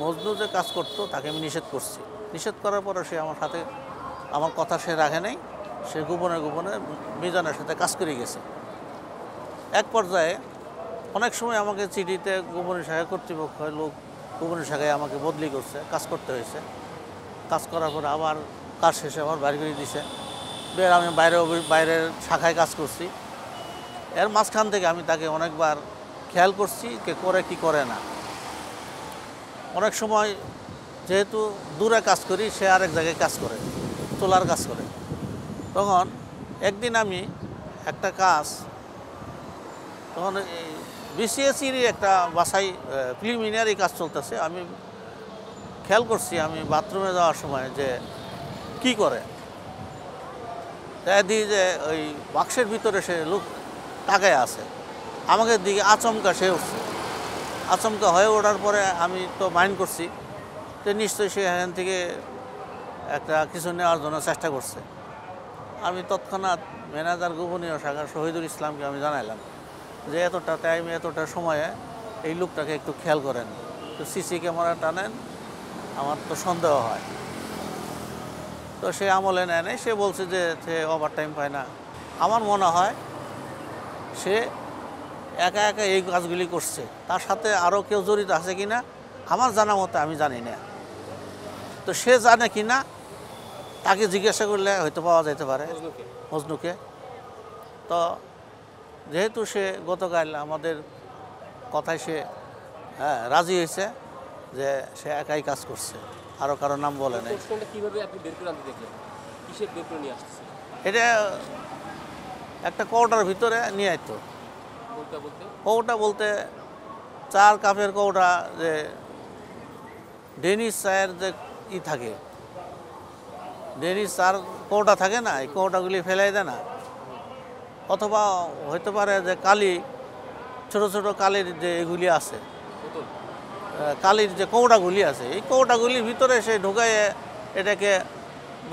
মজনু যে কাজ করতো তাকে আমি নিষেধ করছি। নিষেধ করার পরে সে আমার সাথে আমার কথা সে রাখে নাই। সে গোপনে গোপনে মিজানের সাথে কাজ করে গেছে। এক পর্যায়ে অনেক সময় আমাকে চিঠিতে গোপনী শাখা কর্তৃপক্ষ লোক গোপনী শাখায় আমাকে বদলি করছে, কাজ করতে হয়েছে। কাজ করার পরে আবার কাজ শেষে আবার বাইরে করে দিছে। আমি বাইরের শাখায় কাজ করছি। এর মাঝখান থেকে আমি তাকে অনেকবার খেয়াল করছি কে করে কি করে না। অনেক সময় যেহেতু দূরে কাজ করি, সে আরেক জায়গায় কাজ করে, তোলার কাজ করে। তখন একদিন আমি একটা কাজ, তখন বিসিএসির একটা বাসাই প্রিলিমিনারি কাজ চলতেছে। আমি খেয়াল করছি আমি বাথরুমে যাওয়ার সময় যে কি করে, তাই দিই যে ওই বাক্সের ভিতরে সে লোক তাকায় আছে, আমাকে দিকে আচমকা সে উঠছে। আচমকা হয়ে ওঠার পরে আমি তো মাইন্ড করছি যে নিশ্চয়ই সে এখান থেকে একটা কিছু নেওয়ার জন্য চেষ্টা করছে। আমি তৎক্ষণাৎ ম্যানেজার গোপনীয় শাখার শহীদুল ইসলামকে আমি জানাইলাম যে এতটা টাইমে এতটা সময়ে এই লোকটাকে একটু খেয়াল করেন, তো সিসি ক্যামেরা টানেন, আমার তো সন্দেহ হয়। তো সে আমলে নেয় নাই। সে বলছে যে সে ওভার টাইম পায় না। আমার মনে হয় সে একা একা এই কাজগুলি করছে, তার সাথে আরও কেউ জড়িত আছে কি না আমার জানা মতো আমি জানি না। তো সে জানে কি না তাকে জিজ্ঞাসা করলে হয়তো পাওয়া যেতে পারে, মজনুকে। তো যেহেতু সে গতকাল আমাদের কথায় সে রাজি হয়েছে যে সে একাই কাজ করছে, আরও কারো নাম বলে নাই। কিভাবে আপনি বের করে আনতে দেখলেন? কিসের বের করে নিয়ে আসতেছে? এটা একটা কৌটার ভিতরে নিয়ে আইতো। কৌটা বলতে 4 কাপের কৌটা, যে ডেনিস চায়ের যে থাকে, ডেনিস চার কৌটা থাকে না, এই কৌটাগুলি ফেলাই দেয় না। অথবা হইতে পারে যে কালি, ছোট ছোট কালির যে এগুলি আছে, কালির যে কৌটাগুলি আছে, এই কৌটাগুলির ভিতরে সে ঢুকাইয়ে এটাকে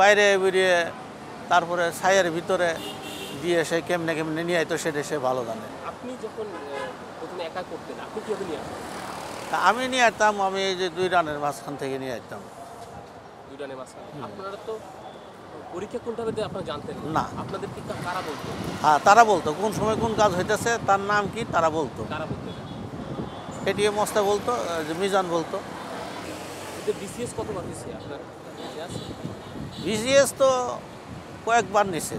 বাইরে বেরিয়ে তারপরে ছায়ের ভিতরে দিয়ে সে কেমনে কেমনে নিয়ে আইতো সেটা সে ভালো জানে। আপনি যখন প্রথমে একা করতেন, আপনি কিভাবে নিয়ে আসতেন? আমি নিয়ে আসতাম, আমি এই যে 2 রানের মাঝখান থেকে নিয়ে আসতাম। 2 রানের মাঝখান? আপনারা তো পরীক্ষা কোনভাবে দিয়ে আপনারা জানতেন না? আপনাদের কি কারা বলতো? হ্যাঁ, তারা বলতো কোন সময় কোন কাজ হইতেছে, তার নাম কি তারা বলতো। কারা বলতো? এটিএম মস্তা বলতো, যে মিজান বলতো। বিসিএস কতবার হয়েছে আপনার? বিসিএস তো কয়েকবার নিছে।